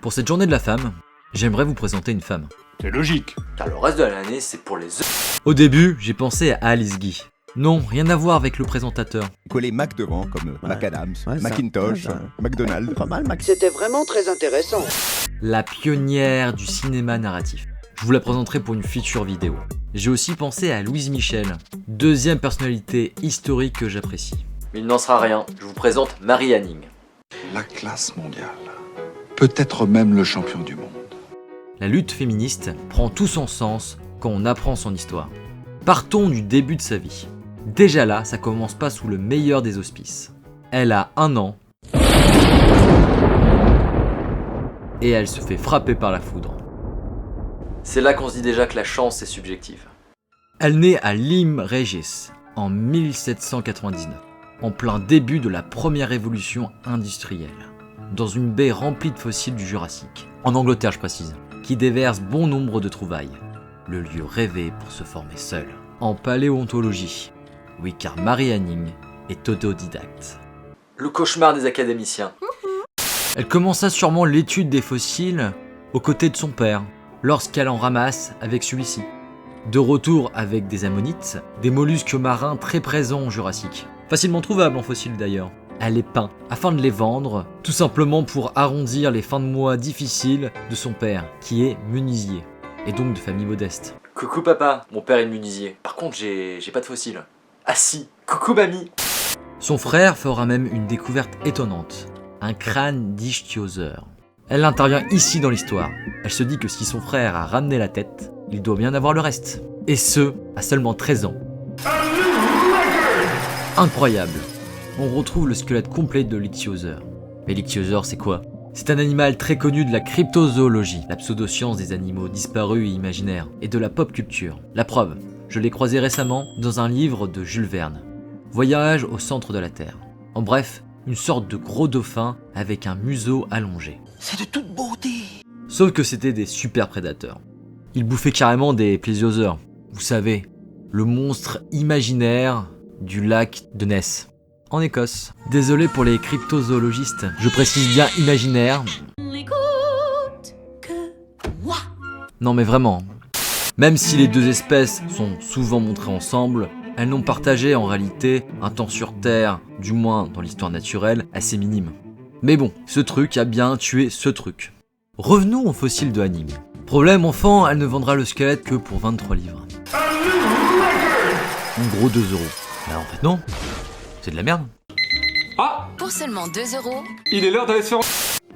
Pour cette journée de la femme, j'aimerais vous présenter une femme. C'est logique, car le reste de l'année, c'est pour les œufs. Au début, j'ai pensé à Alice Guy. Non, rien à voir avec le présentateur. Coller Mac devant, comme McAdams, Macintosh, McDonald's. Pas mal, Mac. C'était vraiment très intéressant. La pionnière du cinéma narratif. Je vous la présenterai pour une future vidéo. J'ai aussi pensé à Louise Michel, deuxième personnalité historique que j'apprécie. Mais il n'en sera rien, je vous présente Marie Hanning. La classe mondiale. Peut-être même le champion du monde. La lutte féministe prend tout son sens quand on apprend son histoire. Partons du début de sa vie. Déjà là, ça commence pas sous le meilleur des auspices. Elle a 1 an et elle se fait frapper par la foudre. C'est là qu'on se dit déjà que la chance est subjective. Elle naît à Lyme Regis en 1799, en plein début de la première révolution industrielle, dans une baie remplie de fossiles du Jurassique, en Angleterre je précise, qui déverse bon nombre de trouvailles, le lieu rêvé pour se former seul. En paléontologie, oui car Marie Hanning est autodidacte. Le cauchemar des académiciens. Elle commença sûrement l'étude des fossiles aux côtés de son père, lorsqu'elle en ramasse avec celui-ci. De retour avec des ammonites, des mollusques marins très présents au Jurassique, facilement trouvables en fossiles d'ailleurs. Elle les peint afin de les vendre, tout simplement pour arrondir les fins de mois difficiles de son père, qui est menuisier, et donc de famille modeste. Coucou papa, mon père est menuisier. Par contre, j'ai pas de fossiles. Ah si, coucou mamie. Son frère fera même une découverte étonnante, un crâne d'ichthyosaure. Elle intervient ici dans l'histoire. Elle se dit que si son frère a ramené la tête, il doit bien avoir le reste. Et ce, à seulement 13 ans. Incroyable. On retrouve le squelette complet de l'ichthyosaure. Mais l'ichthyosaure, c'est quoi? C'est un animal très connu de la cryptozoologie, la pseudoscience des animaux disparus et imaginaires, et de la pop culture. La preuve, je l'ai croisé récemment dans un livre de Jules Verne. Voyage au centre de la Terre. En bref, une sorte de gros dauphin avec un museau allongé. C'est de toute beauté. Sauf que c'était des super prédateurs. Ils bouffaient carrément des plésiosaures. Vous savez, le monstre imaginaire du lac de Ness, en Écosse. Désolé pour les cryptozoologistes, je précise bien imaginaire. Non mais vraiment. Même si les deux espèces sont souvent montrées ensemble, elles n'ont partagé en réalité un temps sur Terre, du moins dans l'histoire naturelle, assez minime. Mais bon, ce truc a bien tué ce truc. Revenons aux fossiles de Hanning. Problème enfant, elle ne vendra le squelette que pour 23 livres. En gros 2 €. Bah en fait non, c'est de la merde. Ah, Pour seulement 2 €, il est l'heure d'aller se faire...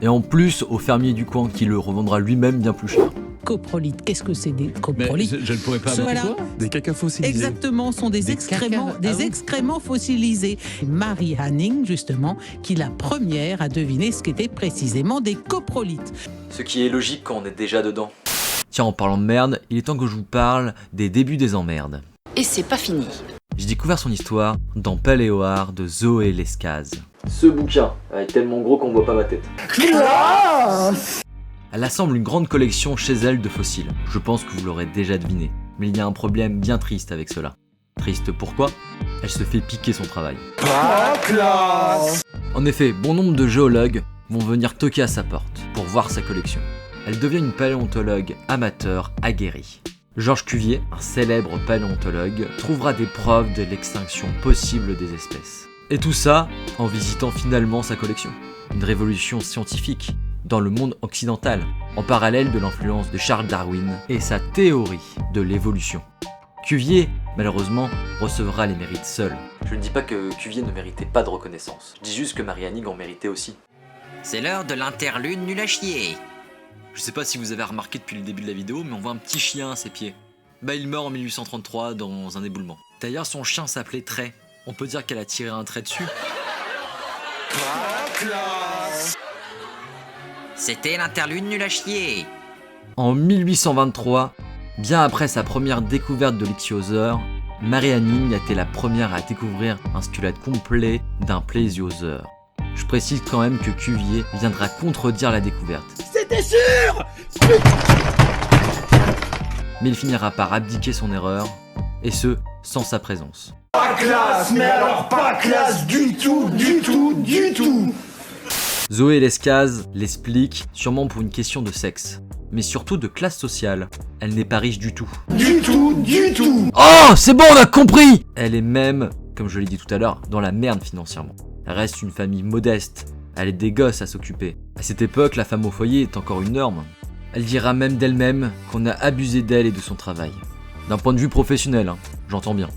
Et en plus au fermier du coin qui le revendra lui-même bien plus cher. Coprolite, qu'est-ce que c'est des Mais coprolites? je ne pourrais pas... Voilà. Des caca fossilisés. Exactement, sont des excréments, caca- des ah oui. excréments fossilisés. Marie Hanning, justement, qui la première a deviné ce qu'étaient précisément des coprolites. Ce qui est logique quand on est déjà dedans. Tiens, en parlant de merde, il est temps que je vous parle des débuts des emmerdes. et c'est pas fini. J'ai découvert son histoire dans Paléoart de Zoé Lescaz. Ce bouquin est tellement gros qu'on voit pas ma tête. Elle assemble une grande collection chez elle de fossiles. Je pense que vous l'aurez déjà deviné. Mais il y a un problème bien triste avec cela. Triste pourquoi? Elle se fait piquer son travail. En effet, bon nombre de géologues vont venir toquer à sa porte pour voir sa collection. Elle devient une paléontologue amateur aguerrie. Georges Cuvier, un célèbre paléontologue, trouvera des preuves de l'extinction possible des espèces. Et tout ça en visitant finalement sa collection. Une révolution scientifique dans le monde occidental, en parallèle de l'influence de Charles Darwin et sa théorie de l'évolution. Cuvier, malheureusement, recevra les mérites seul. Je ne dis pas que Cuvier ne méritait pas de reconnaissance. Je dis juste que Marie Hanning en méritait aussi. C'est l'heure de l'interlude nul à chier. Je sais pas si vous avez remarqué depuis le début de la vidéo, mais on voit un petit chien à ses pieds. Bah il meurt en 1833 dans un éboulement. D'ailleurs son chien s'appelait Trait. On peut dire qu'elle a tiré un trait dessus. C'était l'interlude nul à chier. En 1823, bien après sa première découverte de l'ichthyosaure, Marie Hanning a été la première à découvrir un squelette complet d'un plésiosaure. Je précise quand même que Cuvier viendra contredire la découverte. C'était sûr. Mais il finira par abdiquer son erreur, et ce, sans sa présence. Pas classe, mais alors pas classe du tout, du tout, du tout. Zoé Lescaz l'explique, sûrement pour une question de sexe, mais surtout de classe sociale. Elle n'est pas riche du tout. Du tout. Oh, c'est bon, on a compris! Elle est même, comme je l'ai dit tout à l'heure, dans la merde financièrement. Elle reste une famille modeste, elle a des gosses à s'occuper. À cette époque, la femme au foyer est encore une norme. Elle dira même d'elle-même qu'on a abusé d'elle et de son travail. D'un point de vue professionnel, hein, j'entends bien.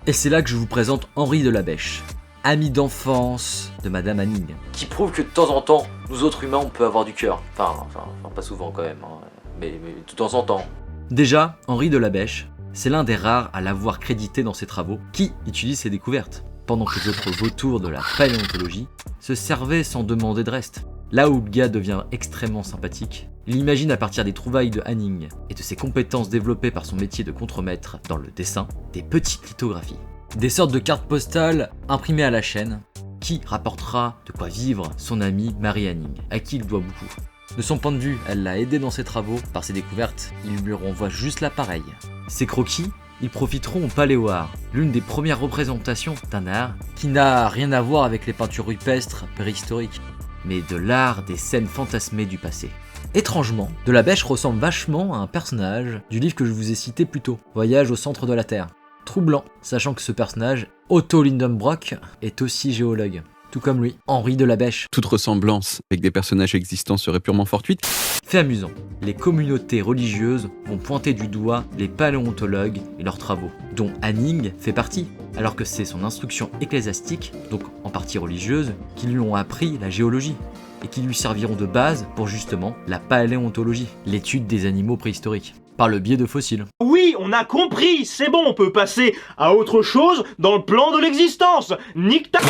Et c'est là que je vous présente Henri de la Bêche, ami d'enfance de Madame Hanning. Qui prouve que de temps en temps, nous autres humains, on peut avoir du cœur. Enfin, pas souvent quand même, hein, mais de temps en temps. Déjà, Henri de la Bêche, c'est l'un des rares à l'avoir crédité dans ses travaux, qui utilise ses découvertes, pendant que d'autres vautours de la paléontologie se servaient sans demander de reste. Là où le gars devient extrêmement sympathique, il imagine à partir des trouvailles de Hanning et de ses compétences développées par son métier de contremaître dans le dessin, des petites lithographies. Des sortes de cartes postales imprimées à la chaîne, qui rapportera de quoi vivre son amie Marie Hanning, à qui il doit beaucoup. De son point de vue, elle l'a aidé dans ses travaux, par ses découvertes, il lui renvoie juste l'appareil. Ses croquis, ils profiteront au Paléoart, l'une des premières représentations d'un art qui n'a rien à voir avec les peintures rupestres préhistoriques, mais de l'art des scènes fantasmées du passé. Étrangement, de la Bêche ressemble vachement à un personnage du livre que je vous ai cité plus tôt, Voyage au centre de la Terre. Troublant, sachant que ce personnage, Otto Lindenbrock, est aussi géologue. Tout comme lui, Henri de la Bêche. Toute ressemblance avec des personnages existants serait purement fortuite. Fait amusant, les communautés religieuses vont pointer du doigt les paléontologues et leurs travaux, dont Hanning fait partie, alors que c'est son instruction ecclésiastique, donc en partie religieuse, qui lui ont appris la géologie, et qui lui serviront de base pour justement la paléontologie, l'étude des animaux préhistoriques, par le biais de fossiles. Oui, on a compris, c'est bon, on peut passer à autre chose dans le plan de l'existence. Nique ta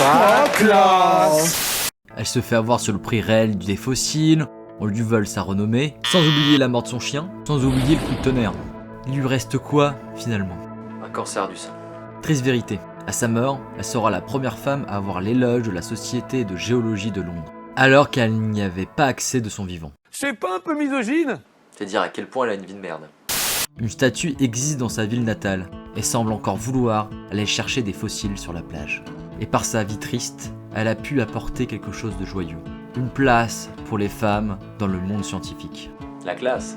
classe. Elle se fait avoir sur le prix réel des fossiles, on lui vole sa renommée, sans oublier la mort de son chien, sans oublier le coup de tonnerre. Il lui reste quoi, finalement? Un cancer du sein. Triste vérité, à sa mort, elle sera la première femme à avoir l'éloge de la Société de géologie de Londres, alors qu'elle n'y avait pas accès de son vivant. C'est pas un peu misogyne? C'est dire à quel point elle a une vie de merde. Une statue existe dans sa ville natale, et semble encore vouloir aller chercher des fossiles sur la plage. Et par sa vie triste, elle a pu apporter quelque chose de joyeux. Une place pour les femmes dans le monde scientifique. La classe.